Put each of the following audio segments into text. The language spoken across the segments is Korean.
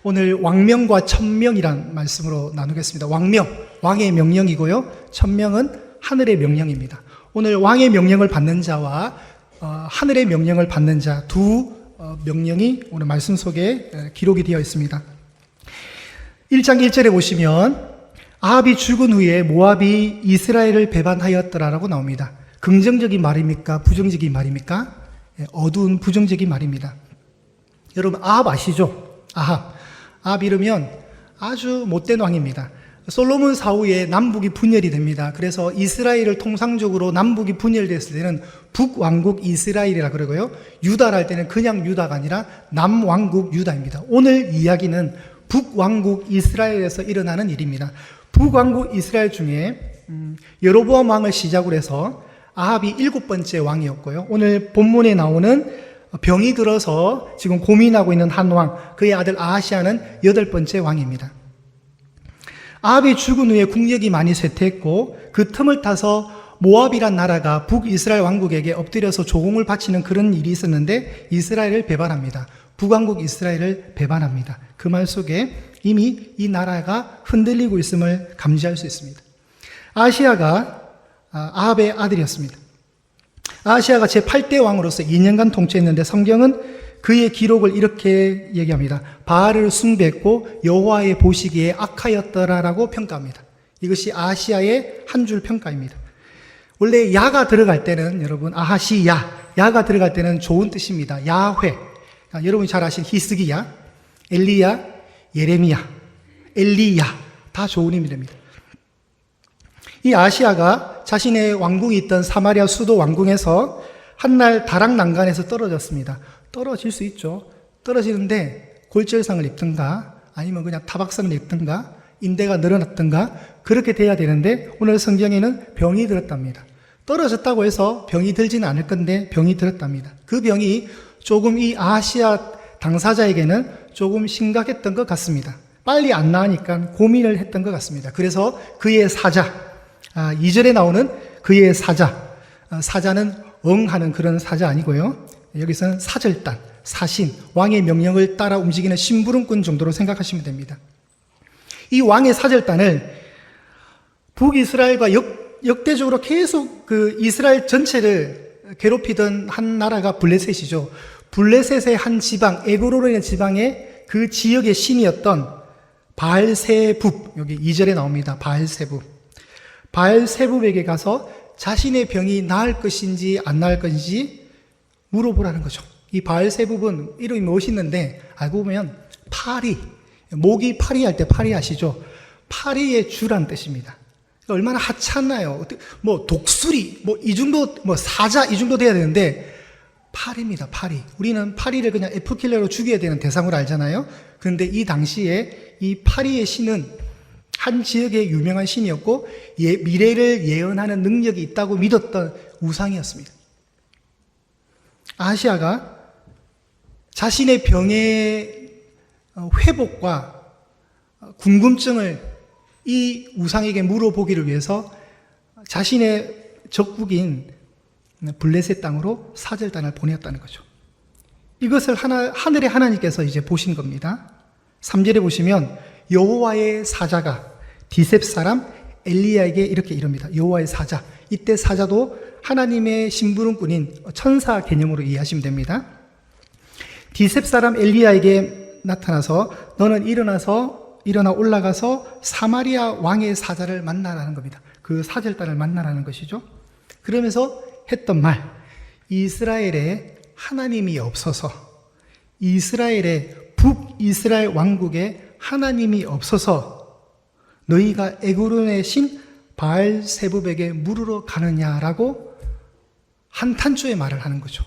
오늘 왕명과 천명이란 말씀으로 나누겠습니다. 왕명, 왕의 명령이고요. 천명은 하늘의 명령입니다. 오늘 왕의 명령을 받는 자와 하늘의 명령을 받는 자 두 명령이 오늘 말씀 속에 기록이 되어 있습니다. 1장 1절에 보시면 아합이 죽은 후에 모압이 이스라엘을 배반하였더라라고 나옵니다. 긍정적인 말입니까? 부정적인 말입니까? 어두운 부정적인 말입니다. 여러분 아합 아시죠? 아합 이르면 아주 못된 왕입니다. 솔로몬 사후에 남북이 분열이 됩니다. 그래서 이스라엘을 통상적으로 남북이 분열됐을 때는 북왕국 이스라엘이라 그러고요. 유다라 할 때는 그냥 유다가 아니라 남왕국 유다입니다. 오늘 이야기는 북왕국 이스라엘에서 일어나는 일입니다. 북왕국 이스라엘 중에 여로보암 왕을 시작으로 해서 아합이 7번째 왕이었고요. 오늘 본문에 나오는 병이 들어서 지금 고민하고 있는 한 왕, 그의 아들 아하시아는 8번째 왕입니다. 아합이 죽은 후에 국력이 많이 쇠퇴했고 그 틈을 타서 모압이란 나라가 북이스라엘 왕국에게 엎드려서 조공을 바치는 그런 일이 있었는데 이스라엘을 배반합니다. 북왕국 이스라엘을 배반합니다. 그 말 속에 이미 이 나라가 흔들리고 있음을 감지할 수 있습니다. 아하시아가 아합의 아들이었습니다. 아하시아가 제8대 왕으로서 2년간 통치했는데 성경은 그의 기록을 이렇게 얘기합니다. 바알을 숭배했고 여호와의 보시기에 악하였더라라고 평가합니다. 이것이 아하시아의 한 줄 평가입니다. 원래 야가 들어갈 때는 여러분 야가 들어갈 때는 좋은 뜻입니다. 야훼. 여러분이 잘 아시는 히스기야, 엘리야, 예레미야, 엘리야 다 좋은 의미입니다. 이 아하시아가 자신의 왕궁이 있던 사마리아 수도 왕궁에서 한날 다락난간에서 떨어졌습니다. 떨어질 수 있죠. 떨어지는데 골절상을 입든가 아니면 그냥 타박상을 입든가 인대가 늘어났든가 그렇게 돼야 되는데 오늘 성경에는 병이 들었답니다. 떨어졌다고 해서 병이 들지는 않을 건데 병이 들었답니다. 그 병이 조금 이 아하시아 당사자에게는 조금 심각했던 것 같습니다. 빨리 안 나으니까 고민을 했던 것 같습니다. 그래서 그의 사자, 2절에 나오는 그의 사자는 하는 그런 사자 아니고요. 여기서는 사절단, 사신, 왕의 명령을 따라 움직이는 심부름꾼 정도로 생각하시면 됩니다. 이 왕의 사절단을 북이스라엘과 역대적으로 계속 그 이스라엘 전체를 괴롭히던 한 나라가 블레셋이죠. 블레셋의 한 지방, 에그로르의 지방의 그 지역의 신이었던 바알세붑, 여기 2절에 나옵니다. 바알세붑에게 가서 자신의 병이 나을 것인지 안 나을 것인지 물어보라는 거죠. 이 바알세붑은 이름이 멋있는데 알고 보면 파리, 모기 파리 할 때 파리 아시죠? 파리의 주란 뜻입니다. 얼마나 하찮나요? 독수리, 이 정도, 사자 이 정도 돼야 되는데 파리입니다. 파리. 우리는 파리를 그냥 F킬러로 죽여야 되는 대상으로 알잖아요. 그런데 이 당시에 이 파리의 신은 한 지역의 유명한 신이었고 미래를 예언하는 능력이 있다고 믿었던 우상이었습니다. 아하시아가 자신의 병의 회복과 궁금증을 이 우상에게 물어보기를 위해서 자신의 적국인 블레셋 땅으로 사절단을 보내었다는 거죠. 이것을 하늘의 하나님께서 이제 보신 겁니다. 3절에 보시면 여호와의 사자가 디셉 사람 엘리야에게 이렇게 이릅니다. 여호와의 사자. 이때 사자도 하나님의 심부름꾼인 천사 개념으로 이해하시면 됩니다. 디셉 사람 엘리야에게 나타나서 너는 일어나 올라가서 사마리아 왕의 사자를 만나라는 겁니다. 그 사절단을 만나라는 것이죠. 그러면서 했던 말, 이스라엘에 하나님이 없어서, 이스라엘의 북이스라엘 왕국에 하나님이 없어서 너희가 에그론의 신 바알세붑에게 물으러 가느냐라고 한탄조의 말을 하는 거죠.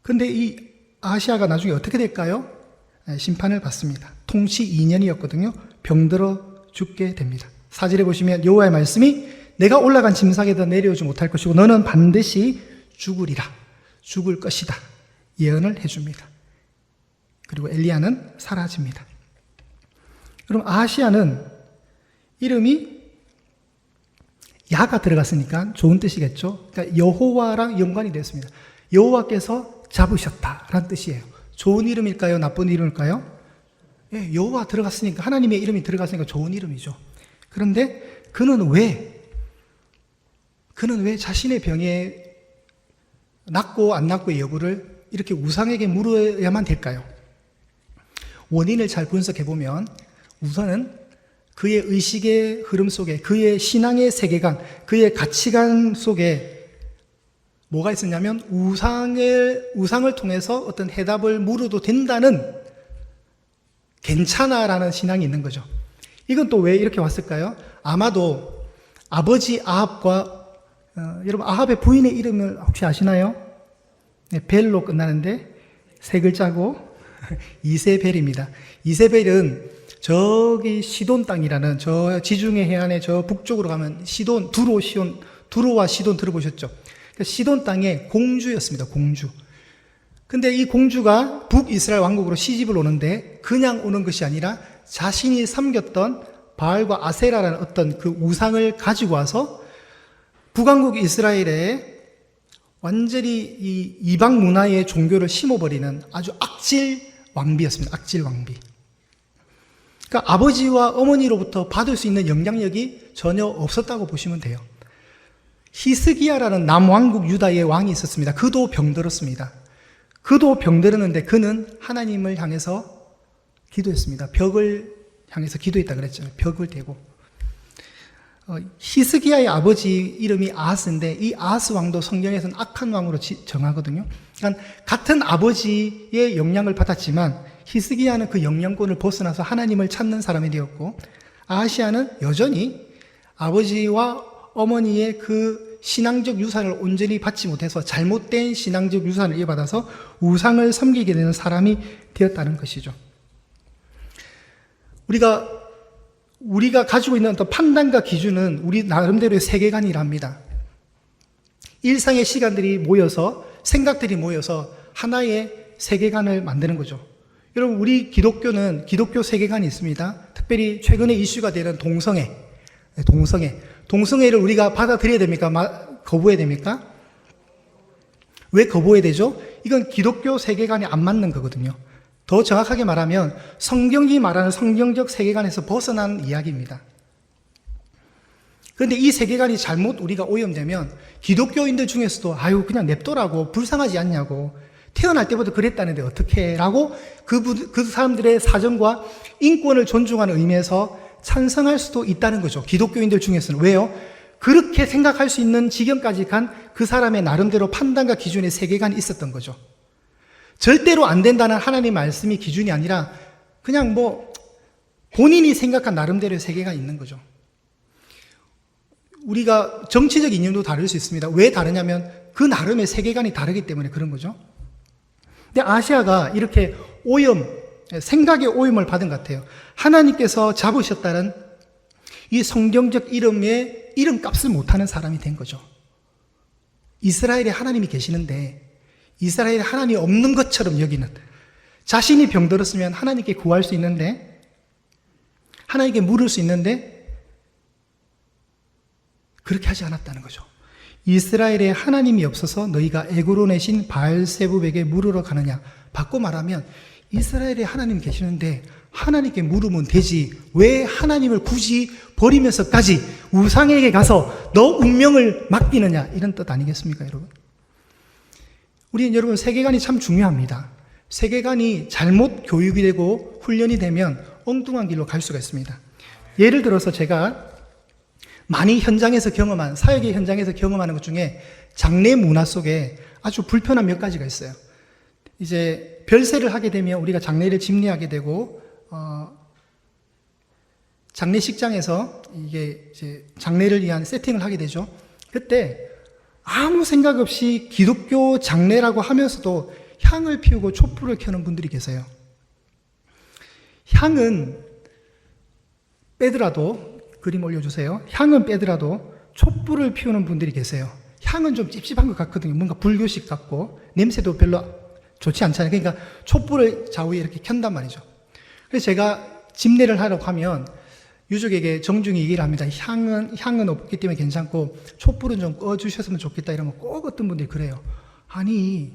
근데 이 아하시아가 나중에 어떻게 될까요? 심판을 받습니다. 통치 2년이었거든요. 병들어 죽게 됩니다. 4절에 보시면 여호와의 말씀이 내가 올라간 짐승에도 내려오지 못할 것이고 너는 반드시 죽으리라. 죽을 것이다. 예언을 해줍니다. 그리고 엘리야는 사라집니다. 그럼 아하시아는 이름이 야가 들어갔으니까 좋은 뜻이겠죠. 그러니까 여호와랑 연관이 됐습니다. 여호와께서 잡으셨다라는 뜻이에요. 좋은 이름일까요? 나쁜 이름일까요? 예, 여호와 들어갔으니까, 하나님의 이름이 들어갔으니까 좋은 이름이죠. 그런데 그는 왜 자신의 병에 낫고 안 낫고의 여부를 이렇게 우상에게 물어야만 될까요? 원인을 잘 분석해보면 우선은 그의 의식의 흐름 속에, 그의 신앙의 세계관, 그의 가치관 속에 뭐가 있었냐면 우상을 통해서 어떤 해답을 물어도 된다는 괜찮아라는 신앙이 있는 거죠. 이건 또 왜 이렇게 왔을까요? 아마도 아버지 아합과 여러분 아합의 부인의 이름을 혹시 아시나요? 네, 벨로 끝나는데 세 글자고 이세벨입니다. 이세벨은 저기 시돈 땅이라는 저 지중해 해안의 저 북쪽으로 가면 시돈, 두로와 시돈 들어보셨죠? 시돈 땅의 공주였습니다. 공주. 근데 이 공주가 북이스라엘 왕국으로 시집을 오는데 그냥 오는 것이 아니라 자신이 섬겼던 바알과 아세라라는 어떤 그 우상을 가지고 와서 북왕국 이스라엘에 완전히 이 이방 문화의 종교를 심어버리는 아주 악질 왕비였습니다. 악질 왕비. 그러니까 아버지와 어머니로부터 받을 수 있는 영향력이 전혀 없었다고 보시면 돼요. 히스기야라는 남왕국 유다의 왕이 있었습니다. 그도 병들었습니다. 그도 병들었는데 그는 하나님을 향해서 기도했습니다. 벽을 향해서 기도했다 그랬잖아요. 벽을 대고. 히스기야의 아버지 이름이 아하스인데 이 아하스 왕도 성경에서는 악한 왕으로 정하거든요. 그러니까 같은 아버지의 영향을 받았지만 히스기야는 그 영향권을 벗어나서 하나님을 찾는 사람이 되었고 아하시야는 여전히 아버지와 어머니의 그 신앙적 유산을 온전히 받지 못해서 잘못된 신앙적 유산을 이어받아서 우상을 섬기게 되는 사람이 되었다는 것이죠. 우리가 가지고 있는 어떤 판단과 기준은 우리 나름대로의 세계관이랍니다. 일상의 시간들이 모여서, 생각들이 모여서 하나의 세계관을 만드는 거죠. 여러분, 우리 기독교는 기독교 세계관이 있습니다. 특별히 최근에 이슈가 되는 동성애. 동성애를 우리가 받아들여야 됩니까? 거부해야 됩니까? 왜 거부해야 되죠? 이건 기독교 세계관에 안 맞는 거거든요. 더 정확하게 말하면 성경이 말하는 성경적 세계관에서 벗어난 이야기입니다. 그런데 이 세계관이 잘못 우리가 오염되면 기독교인들 중에서도 그냥 냅둬라고 불쌍하지 않냐고 태어날 때부터 그랬다는데 어떻게 라고 그 사람들의 사정과 인권을 존중하는 의미에서 찬성할 수도 있다는 거죠. 기독교인들 중에서는. 왜요? 그렇게 생각할 수 있는 지경까지 간 그 사람의 나름대로 판단과 기준의 세계관이 있었던 거죠. 절대로 안 된다는 하나님의 말씀이 기준이 아니라 그냥 본인이 생각한 나름대로의 세계가 있는 거죠. 우리가 정치적 이념도 다를 수 있습니다. 왜 다르냐면 그 나름의 세계관이 다르기 때문에 그런 거죠. 근데 아시아가 이렇게 생각의 오염을 받은 것 같아요. 하나님께서 잡으셨다는 이 성경적 이름의 이름값을 못하는 사람이 된 거죠. 이스라엘에 하나님이 계시는데 이스라엘에 하나님이 없는 것처럼 여기는, 자신이 병들었으면 하나님께 구할 수 있는데, 하나님께 물을 수 있는데 그렇게 하지 않았다는 거죠. 이스라엘에 하나님이 없어서 너희가 애고로 내신 바알세붑에게 물으러 가느냐. 바꿔 말하면 이스라엘에 하나님 계시는데 하나님께 물으면 되지 왜 하나님을 굳이 버리면서까지 우상에게 가서 너 운명을 맡기느냐, 이런 뜻 아니겠습니까, 여러분? 우리는 여러분 세계관이 참 중요합니다. 세계관이 잘못 교육이 되고 훈련이 되면 엉뚱한 길로 갈 수가 있습니다. 예를 들어서 제가 많이 사역의 현장에서 경험하는 것 중에 장례 문화 속에 아주 불편한 몇 가지가 있어요. 이제 별세를 하게 되면 우리가 장례를 집례하게 되고 장례식장에서 이게 이제 장례를 위한 세팅을 하게 되죠. 그때 아무 생각 없이 기독교 장례라고 하면서도 향을 피우고 촛불을 켜는 분들이 계세요. 향은 빼더라도, 그림 올려주세요. 향은 빼더라도 촛불을 피우는 분들이 계세요. 향은 좀 찝찝한 것 같거든요. 뭔가 불교식 같고 냄새도 별로 좋지 않잖아요. 그러니까 촛불을 좌우에 이렇게 켠단 말이죠. 그래서 제가 집례를 하려고 하면 유족에게 정중히 얘기를 합니다. 향은 없기 때문에 괜찮고 촛불은 좀 꺼주셨으면 좋겠다 이러면 꼭 어떤 분들이 그래요. 아니,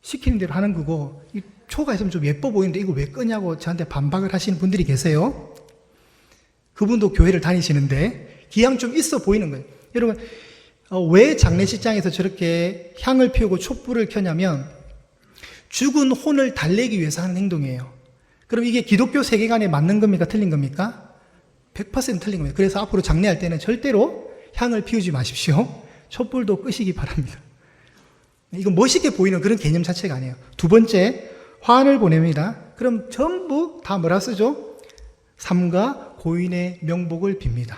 시키는 대로 하는 거고 표가 있으면 좀 예뻐 보이는데 이거 왜 끄냐고 저한테 반박을 하시는 분들이 계세요. 그분도 교회를 다니시는데 기왕 좀 있어 보이는 거예요. 여러분, 왜 장례식장에서 저렇게 향을 피우고 촛불을 켜냐면 죽은 혼을 달래기 위해서 하는 행동이에요. 그럼 이게 기독교 세계관에 맞는 겁니까? 틀린 겁니까? 100% 틀린 겁니다. 그래서 앞으로 장례할 때는 절대로 향을 피우지 마십시오. 촛불도 끄시기 바랍니다. 이건 멋있게 보이는 그런 개념 자체가 아니에요. 두 번째, 화환을 보냅니다. 그럼 전부 다 뭐라 쓰죠? 삼가 고인의 명복을 빕니다.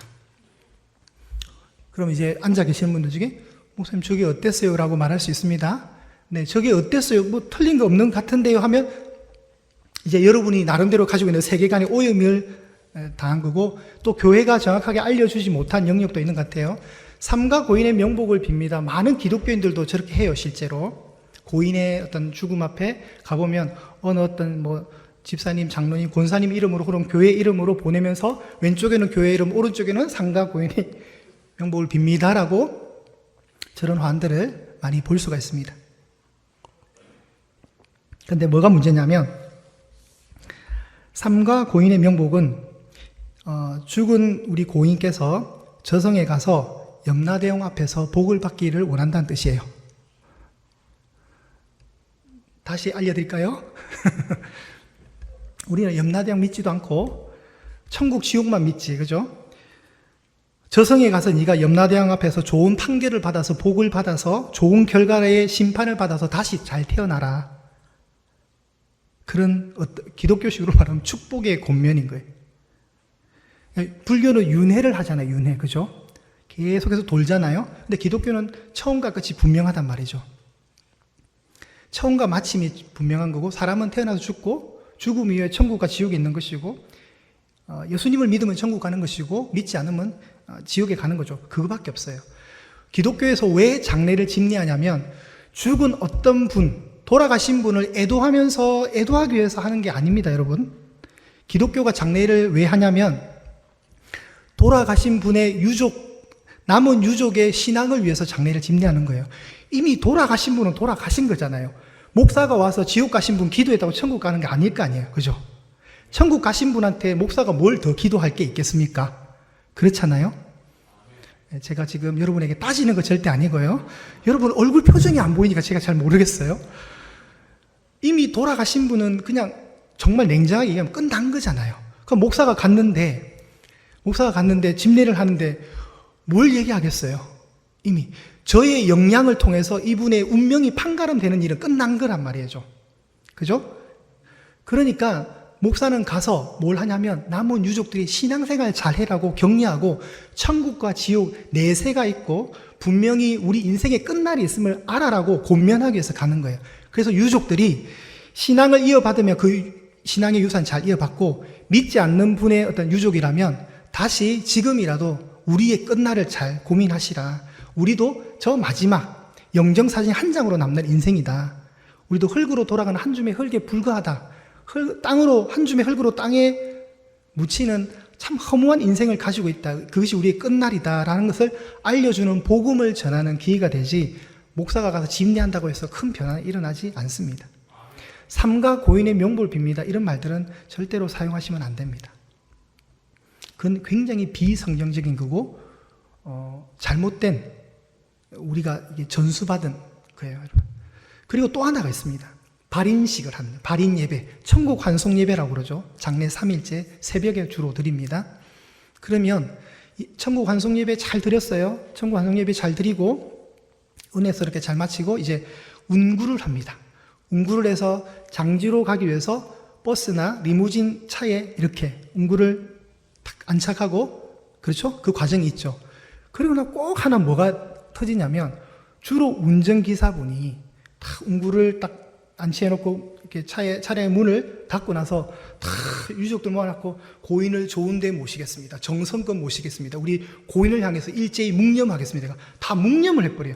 그럼 이제 앉아 계시는 분들 중에 목사님 저게 어땠어요? 라고 말할 수 있습니다. 네, 저게 어땠어요? 뭐 틀린 거 없는 것 같은데요? 하면 이제 여러분이 나름대로 가지고 있는 세계관의 오염을 당한 거고 또 교회가 정확하게 알려주지 못한 영역도 있는 것 같아요. 삼가 고인의 명복을 빕니다. 많은 기독교인들도 저렇게 해요, 실제로. 고인의 어떤 죽음 앞에 가보면 어느 어떤 뭐 집사님, 장로님, 권사님 이름으로 그런 교회 이름으로 보내면서 왼쪽에는 교회 이름, 오른쪽에는 삼가 고인의 명복을 빕니다라고 저런 화환들을 많이 볼 수가 있습니다. 근데 뭐가 문제냐면 삼가 고인의 명복은 죽은 우리 고인께서 저성에 가서 염라대왕 앞에서 복을 받기를 원한다는 뜻이에요. 다시 알려드릴까요? 우리는 염라대왕 믿지도 않고 천국 지옥만 믿지, 그죠? 저성에 가서 네가 염라대왕 앞에서 좋은 판결을 받아서 복을 받아서 좋은 결과의 심판을 받아서 다시 잘 태어나라. 그런 기독교식으로 말하면 축복의 권면인 거예요. 불교는 윤회를 하잖아요. 윤회, 그죠? 계속해서 돌잖아요. 근데 기독교는 처음과 끝이 분명하단 말이죠. 처음과 마침이 분명한 거고 사람은 태어나서 죽고 죽음 이후에 천국과 지옥에 있는 것이고 예수님을 믿으면 천국 가는 것이고 믿지 않으면 지옥에 가는 거죠. 그거밖에 없어요. 기독교에서 왜 장례를 집례하냐면 죽은 어떤 분, 돌아가신 분을 애도하기 위해서 하는 게 아닙니다, 여러분. 기독교가 장례를 왜 하냐면 돌아가신 분의 남은 유족의 신앙을 위해서 장례를 집례하는 거예요. 이미 돌아가신 분은 돌아가신 거잖아요. 목사가 와서 지옥 가신 분 기도했다고 천국 가는 게 아닐 거 아니에요. 그죠? 천국 가신 분한테 목사가 뭘 더 기도할 게 있겠습니까? 그렇잖아요? 제가 지금 여러분에게 따지는 거 절대 아니고요. 여러분 얼굴 표정이 안 보이니까 제가 잘 모르겠어요. 이미 돌아가신 분은 그냥 정말 냉정하게 얘기하면 끝난 거잖아요. 그럼 목사가 갔는데 집례를 하는데 뭘 얘기하겠어요? 이미 저의 역량을 통해서 이분의 운명이 판가름되는 일은 끝난 거란 말이죠. 그죠? 그러니까 목사는 가서 뭘 하냐면 남은 유족들이 신앙생활 잘 해라고 격려하고 천국과 지옥 내세가 있고 분명히 우리 인생의 끝날이 있음을 알아라고 권면하기 위해서 가는 거예요. 그래서 유족들이 신앙을 이어받으면 그 신앙의 유산 잘 이어받고 믿지 않는 분의 어떤 유족이라면 다시 지금이라도 우리의 끝날을 잘 고민하시라. 우리도 저 마지막 영정사진 한 장으로 남는 인생이다. 우리도 흙으로 돌아가는 한 줌의 흙에 불과하다. 한 줌의 흙으로 땅에 묻히는 참 허무한 인생을 가지고 있다. 그것이 우리의 끝날이다라는 것을 알려주는 복음을 전하는 기회가 되지 목사가 가서 집례한다고 해서 큰 변화는 일어나지 않습니다. 삼가 고인의 명복을 빕니다. 이런 말들은 절대로 사용하시면 안 됩니다. 그건 굉장히 비성경적인 거고 잘못된 우리가 이게 전수받은 거예요, 여러분. 그리고 또 하나가 있습니다. 발인식을 합니다. 발인 예배, 천국 환송 예배라고 그러죠. 장례 3일째 새벽에 주로 드립니다. 그러면 천국 환송 예배 잘 드렸어요. 천국 환송 예배 잘 드리고 은혜스럽게 잘 마치고 이제 운구를 합니다. 운구를 해서 장지로 가기 위해서 버스나 리무진 차에 이렇게 운구를 탁 안착하고, 그렇죠? 그 과정이 있죠. 그리고 나 꼭 하나 뭐가 터지냐면 주로 운전기사분이 딱 운구를 딱 안치해놓고 이렇게 차량의 문을 닫고 나서 다 유족들 모아놓고 고인을 좋은 데 모시겠습니다. 정성껏 모시겠습니다. 우리 고인을 향해서 일제히 묵념하겠습니다. 다 묵념을 해버려요.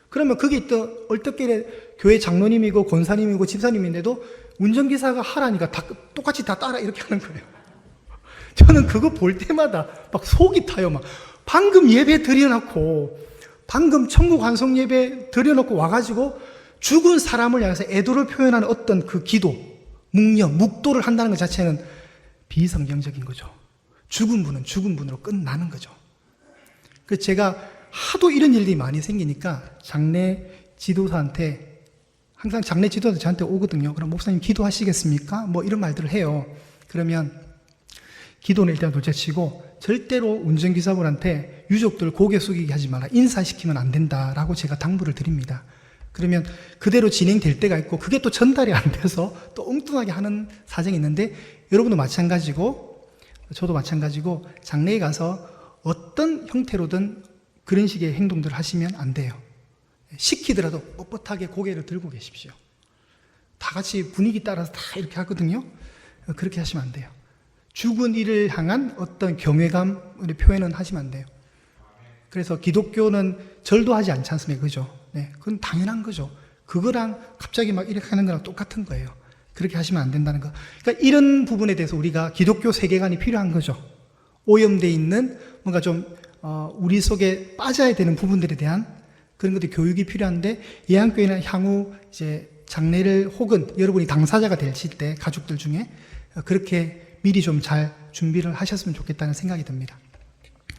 그러면 거기 있던 얼떨결에 교회 장로님이고 권사님이고 집사님인데도 운전기사가 하라니까 다 똑같이 다 따라 이렇게 하는 거예요. 저는 그거 볼 때마다 막 속이 타요. 막 방금 예배 드려놓고 방금 천국 환송 예배 드려놓고 와가지고 죽은 사람을 향해서 애도를 표현하는 어떤 그 기도, 묵도를 한다는 것 자체는 비성경적인 거죠. 죽은 분은 죽은 분으로 끝나는 거죠. 그래서 제가 하도 이런 일들이 많이 생기니까 장례 지도사한테 항상 장례 지도사 저한테 오거든요. 그럼 목사님 기도하시겠습니까? 뭐 이런 말들을 해요. 그러면 기도는 일단 둘째치고 절대로 운전기사분한테 유족들 고개 숙이게 하지 마라. 인사시키면 안 된다라고 제가 당부를 드립니다. 그러면 그대로 진행될 때가 있고 그게 또 전달이 안 돼서 또 엉뚱하게 하는 사정이 있는데 여러분도 마찬가지고 저도 마찬가지고 장례에 가서 어떤 형태로든 그런 식의 행동들을 하시면 안 돼요. 시키더라도 뻣뻣하게 고개를 들고 계십시오. 다 같이 분위기 따라서 다 이렇게 하거든요. 그렇게 하시면 안 돼요. 죽은 이를 향한 어떤 경외감의 표현은 하시면 안 돼요. 그래서 기독교는 절도 하지 않지 않습니까? 그죠? 네, 그건 당연한 거죠. 그거랑 갑자기 막 이렇게 하는 거랑 똑같은 거예요. 그렇게 하시면 안 된다는 거. 그러니까 이런 부분에 대해서 우리가 기독교 세계관이 필요한 거죠. 오염되어 있는 뭔가 좀 우리 속에 빠져야 되는 부분들에 대한 그런 것들 교육이 필요한데 예한교회는 향후 이제 장례를 혹은 여러분이 당사자가 되실 때 가족들 중에 그렇게 미리 좀 잘 준비를 하셨으면 좋겠다는 생각이 듭니다.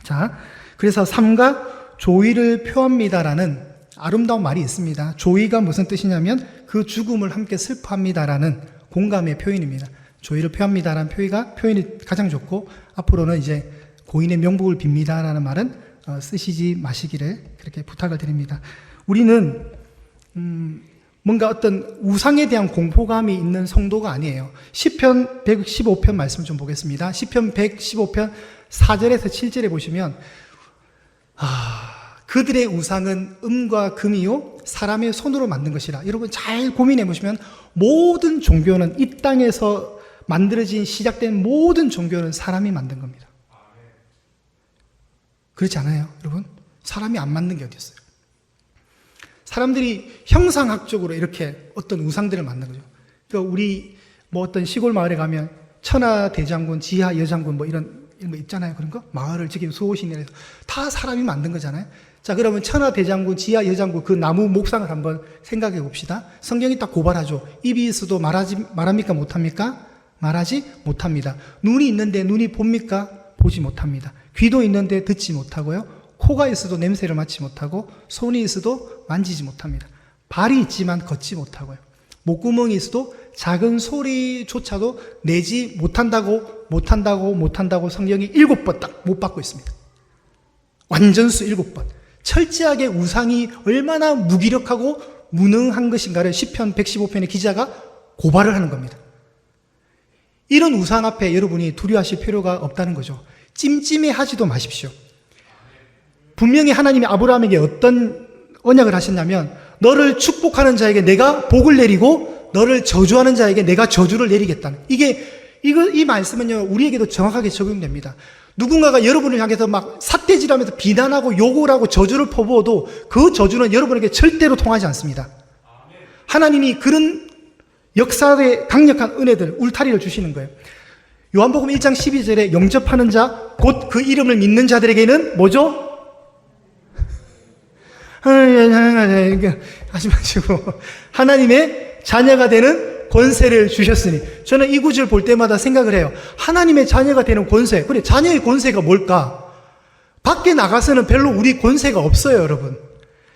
자, 그래서 삼가 조의를 표합니다라는 아름다운 말이 있습니다. 조의가 무슨 뜻이냐면 그 죽음을 함께 슬퍼합니다라는 공감의 표현입니다. 조의를 표합니다라는 표현이 가장 좋고 앞으로는 이제 고인의 명복을 빕니다라는 말은 쓰시지 마시기를 그렇게 부탁을 드립니다. 우리는 뭔가 어떤 우상에 대한 공포감이 있는 성도가 아니에요. 시편 115편 말씀 좀 보겠습니다. 시편 115편 4절에서 7절에 보시면 그들의 우상은 음과 금이요 사람의 손으로 만든 것이라. 여러분 잘 고민해 보시면 모든 종교는 이 땅에서 만들어진 시작된 모든 종교는 사람이 만든 겁니다. 그렇지 않아요, 여러분? 사람이 안 만든 게 어디 있어요? 사람들이 형상학적으로 이렇게 어떤 우상들을 만든 거죠. 그러니까 우리 뭐 어떤 시골 마을에 가면 천하대장군, 지하여장군 뭐 이런 거 있잖아요. 그런 거? 마을을 지키는 수호신이라서 다 사람이 만든 거잖아요. 자, 그러면 천하대장군, 지하여장군 그 나무 목상을 한번 생각해 봅시다. 성경이 딱 고발하죠. 입이 있어도 말합니까? 못합니까? 말하지 못합니다. 눈이 있는데 눈이 봅니까? 보지 못합니다. 귀도 있는데 듣지 못하고요. 코가 있어도 냄새를 맡지 못하고 손이 있어도 만지지 못합니다. 발이 있지만 걷지 못하고요. 목구멍이 있어도 작은 소리조차도 내지 못한다고 성경이 7번 딱 못 받고 있습니다. 완전수 7번. 철저하게 우상이 얼마나 무기력하고 무능한 것인가를 시편 115편의 기자가 고발을 하는 겁니다. 이런 우상 앞에 여러분이 두려워하실 필요가 없다는 거죠. 찜찜해하지도 마십시오. 분명히 하나님이 아브라함에게 어떤 언약을 하셨냐면 너를 축복하는 자에게 내가 복을 내리고 너를 저주하는 자에게 내가 저주를 내리겠다는 이 말씀은요 우리에게도 정확하게 적용됩니다. 누군가가 여러분을 향해서 막 삿대질하면서 비난하고 욕을 하고 저주를 퍼부어도 그 저주는 여러분에게 절대로 통하지 않습니다. 하나님이 그런 역사의 강력한 은혜들, 울타리를 주시는 거예요. 요한복음 1장 12절에 영접하는 자, 곧 그 이름을 믿는 자들에게는 뭐죠? 하지 마시고 하나님의 자녀가 되는 권세를 주셨으니 저는 이 구절 볼 때마다 생각을 해요. 하나님의 자녀가 되는 권세. 그래, 자녀의 권세가 뭘까? 밖에 나가서는 별로 우리 권세가 없어요, 여러분.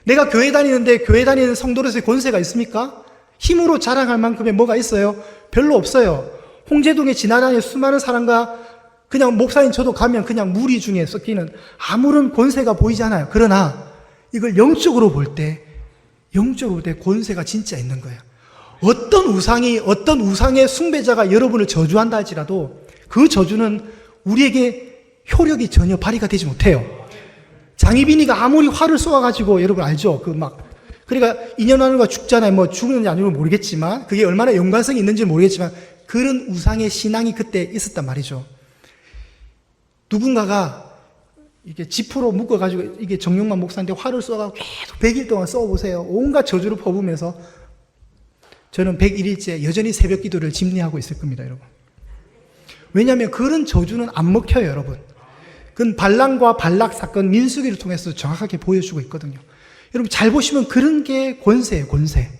내가 교회 다니는데 교회 다니는 성도로서의 권세가 있습니까? 힘으로 자랑할 만큼의 뭐가 있어요? 별로 없어요. 홍제동에 지나다니는 수많은 사람과 그냥 목사님 저도 가면 그냥 무리 중에 섞이는 아무런 권세가 보이지 않아요. 그러나 이걸 영적으로 볼 때 권세가 진짜 있는 거예요. 어떤 우상의 숭배자가 여러분을 저주한다 할지라도 그 저주는 우리에게 효력이 전혀 발휘가 되지 못해요. 장희빈이가 아무리 화를 쏘아가지고 여러분 알죠? 그러니까 인연하는가 죽잖아요. 뭐 죽는지 아니면 모르겠지만 그게 얼마나 연관성이 있는지 모르겠지만 그런 우상의 신앙이 그때 있었단 말이죠. 누군가가 이게 지프로 묶어가지고 이게 정용만 목사한테 화를 쏘아가지고 계속 100일 동안 써보세요. 온갖 저주를 퍼부으면서 저는 101일째 여전히 새벽 기도를 집리하고 있을 겁니다, 여러분. 왜냐하면 그런 저주는 안 먹혀요, 여러분. 그건 발람과 발락 사건 민수기를 통해서 정확하게 보여주고 있거든요. 여러분 잘 보시면 그런 게 권세예요, 권세.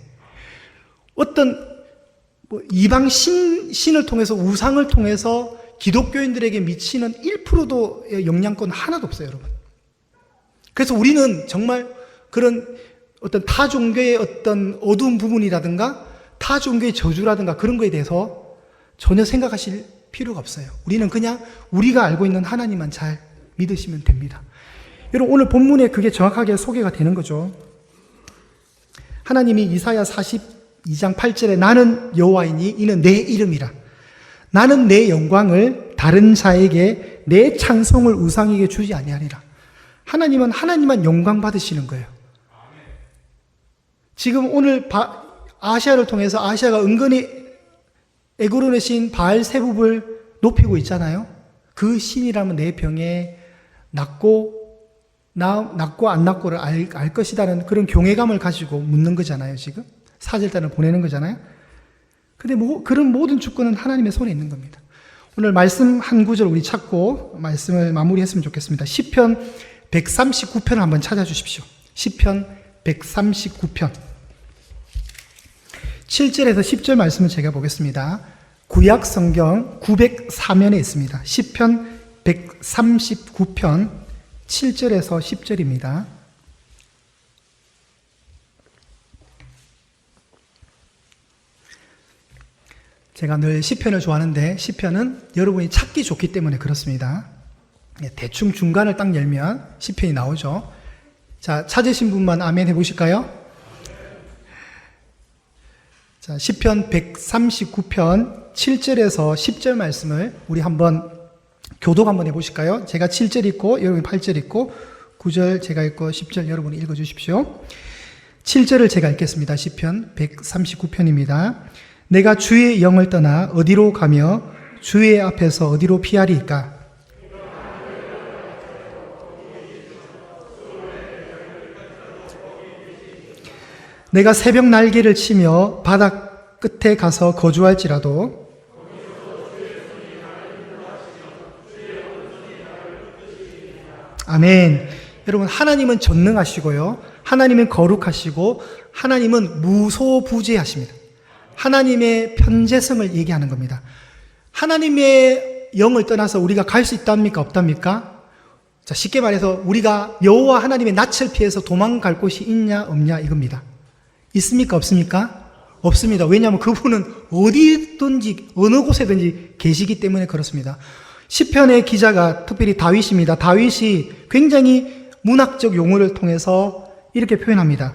어떤 뭐 이방 신을 통해서, 우상을 통해서 기독교인들에게 미치는 1%도 영향권 하나도 없어요, 여러분. 그래서 우리는 정말 그런 어떤 타 종교의 어떤 어두운 부분이라든가 타 종교의 저주라든가 그런 거에 대해서 전혀 생각하실 필요가 없어요. 우리는 그냥 우리가 알고 있는 하나님만 잘 믿으시면 됩니다. 여러분, 오늘 본문에 그게 정확하게 소개가 되는 거죠. 하나님이 이사야 42장 8절에 나는 여호와이니 이는 내 이름이라. 나는 내 영광을 다른 자에게 내 찬송을 우상에게 주지 아니하리라. 하나님은 하나님만 영광 받으시는 거예요. 지금 오늘 아시아를 통해서 아시아가 은근히 에그론의 신 바알세붑을 높이고 있잖아요. 그 신이라면 내 병에 낫고 안 낫고를 알 것이라는 그런 경외감을 가지고 묻는 거잖아요. 지금 사절단을 보내는 거잖아요. 근데 그런 모든 주권은 하나님의 손에 있는 겁니다. 오늘 말씀 한 구절 우리 찾고 말씀을 마무리했으면 좋겠습니다. 시편 139편을 한번 찾아주십시오. 시편 139편 7절에서 10절 말씀을 제가 보겠습니다. 구약 성경 904면에 있습니다. 시편 139편 7절에서 10절입니다. 제가 늘 시편을 좋아하는데 시편은 여러분이 찾기 좋기 때문에 그렇습니다. 대충 중간을 딱 열면 시편이 나오죠. 자, 찾으신 분만 아멘 해보실까요? 자, 시편 139편 7절에서 10절 말씀을 우리 한번 교독 한번 해보실까요? 제가 7절 읽고 여러분이 8절 읽고 9절 제가 읽고 10절 여러분이 읽어주십시오. 7절을 제가 읽겠습니다. 시편 139편입니다. 내가 주의 영을 떠나 어디로 가며 주의 앞에서 어디로 피하리까? 내가 새벽 날개를 치며 바닥 끝에 가서 거주할지라도 아멘. 여러분, 하나님은 전능하시고요. 하나님은 거룩하시고 하나님은 무소부재하십니다. 하나님의 편재성을 얘기하는 겁니다. 하나님의 영을 떠나서 우리가 갈 수 있답니까? 없답니까? 자, 쉽게 말해서 우리가 여호와 하나님의 낯을 피해서 도망갈 곳이 있냐 없냐 이겁니다. 있습니까? 없습니까? 없습니다. 왜냐하면 그분은 어디든지 어느 곳에든지 계시기 때문에 그렇습니다. 시편의 기자가 특별히 다윗입니다. 다윗이 굉장히 문학적 용어를 통해서 이렇게 표현합니다.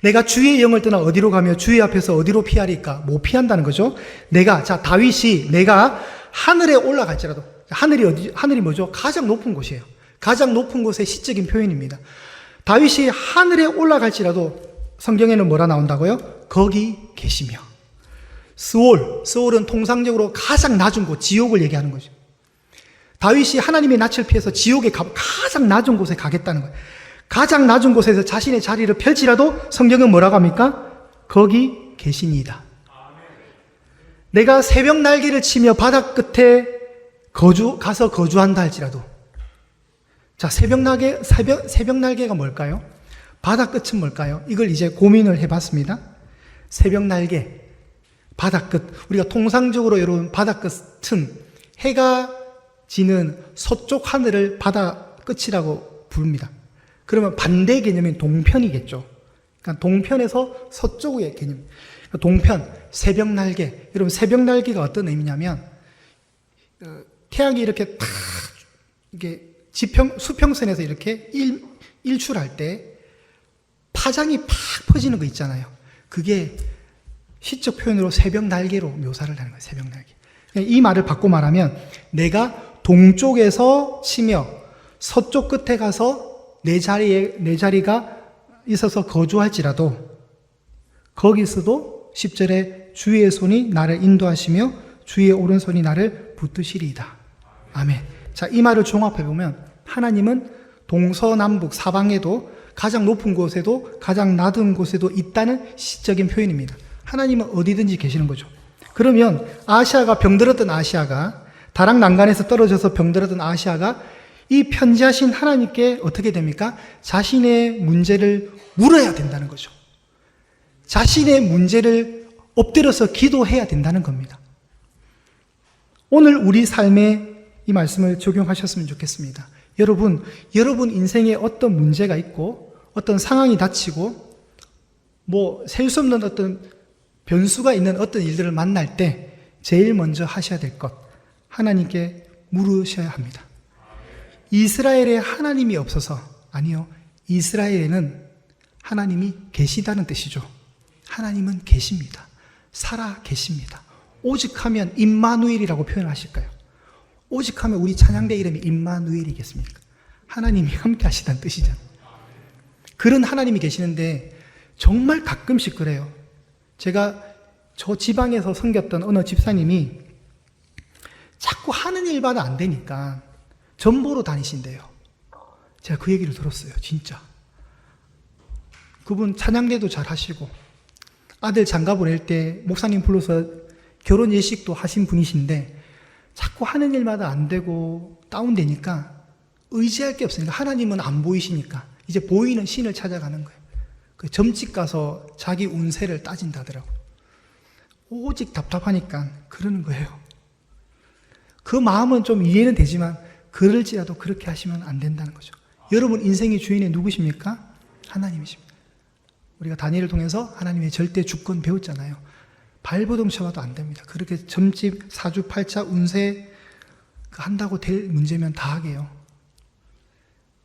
내가 주의 영을 떠나 어디로 가며 주의 앞에서 어디로 피하리까? 못 피한다는 거죠. 다윗이 내가 하늘에 올라갈지라도, 하늘이 뭐죠? 가장 높은 곳이에요. 가장 높은 곳의 시적인 표현입니다. 다윗이 하늘에 올라갈지라도 성경에는 뭐라 나온다고요? 거기 계시며. 스올은 통상적으로 가장 낮은 곳, 지옥을 얘기하는 거죠. 다윗이 하나님의 낯을 피해서 지옥에 가장 낮은 곳에 가겠다는 거예요. 가장 낮은 곳에서 자신의 자리를 펼치라도 성경은 뭐라고 합니까? 거기 계시니이다. 내가 새벽 날개를 치며 바닥 끝에 가서 거주한다 할지라도. 자, 새벽 날개가 뭘까요? 바닥 끝은 뭘까요? 이걸 이제 고민을 해봤습니다. 새벽 날개, 바닥 끝. 우리가 통상적으로 여러분 바닥 끝은 해가 지는 서쪽 하늘을 바닥 끝이라고 부릅니다. 그러면 반대 개념인 동편이겠죠. 그러니까 동편에서 서쪽의 개념. 그러니까 동편, 새벽 날개. 여러분 새벽 날개가 어떤 의미냐면 태양이 이렇게 탁 이게 수평선에서 이렇게 일출할 때 파장이 팍 퍼지는 거 있잖아요. 그게 시적 표현으로 새벽 날개로 묘사를 하는 거예요. 새벽 날개. 이 말을 바꿔 말하면 내가 동쪽에서 치며 서쪽 끝에 가서 내 자리가 있어서 거주할지라도 거기서도 10절에 주의 손이 나를 인도하시며 주의 오른손이 나를 붙드시리이다. 아멘. 자, 이 말을 종합해 보면 하나님은 동서남북 사방에도 가장 높은 곳에도 가장 낮은 곳에도 있다는 시적인 표현입니다. 하나님은 어디든지 계시는 거죠. 그러면 병들었던 아시아가 다락 난간에서 떨어져서 병들었던 아시아가 이 편지하신 하나님께 어떻게 됩니까? 자신의 문제를 물어야 된다는 거죠. 자신의 문제를 엎드려서 기도해야 된다는 겁니다. 오늘 우리 삶에 이 말씀을 적용하셨으면 좋겠습니다. 여러분 인생에 어떤 문제가 있고 어떤 상황이 닥치고 셀 수 없는 어떤 변수가 있는 어떤 일들을 만날 때 제일 먼저 하셔야 될 것, 하나님께 물으셔야 합니다. 이스라엘에 하나님이 없어서, 아니요, 이스라엘에는 하나님이 계시다는 뜻이죠. 하나님은 계십니다. 살아 계십니다. 오직 하면 임마누엘이라고 표현하실까요? 오직 하면 우리 찬양대 이름이 임마누엘이겠습니까? 하나님이 함께 하시다는 뜻이잖아요. 그런 하나님이 계시는데 정말 가끔씩 그래요. 제가 저 지방에서 섬겼던 어느 집사님이 자꾸 하는 일마다 안 되니까 전보로 다니신대요. 제가 그 얘기를 들었어요. 진짜. 그분 찬양대도 잘 하시고 아들 장가 보낼 때 목사님 불러서 결혼 예식도 하신 분이신데 자꾸 하는 일마다 안 되고 다운되니까 의지할 게 없으니까, 하나님은 안 보이시니까 이제 보이는 신을 찾아가는 거예요. 그 점집 가서 자기 운세를 따진다더라고요. 오직 답답하니까 그러는 거예요. 그 마음은 좀 이해는 되지만 그럴지라도 그렇게 하시면 안 된다는 거죠. 여러분 인생의 주인이 누구십니까? 하나님이십니다. 우리가 다니엘을 통해서 하나님의 절대 주권 배웠잖아요. 발버둥 쳐봐도 안 됩니다. 그렇게 점집, 사주팔자, 운세 한다고 될 문제면 다 하게요.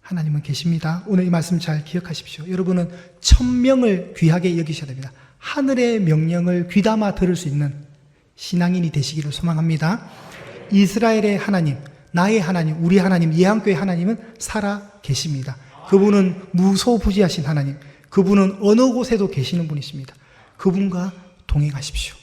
하나님은 계십니다. 오늘 이 말씀 잘 기억하십시오. 여러분은 천명을 귀하게 여기셔야 됩니다. 하늘의 명령을 귀담아 들을 수 있는 신앙인이 되시기를 소망합니다. 이스라엘의 하나님, 나의 하나님, 우리 하나님, 예한교회 하나님은 살아 계십니다. 그분은 무소부지하신 하나님, 그분은 어느 곳에도 계시는 분이십니다. 그분과 동행하십시오.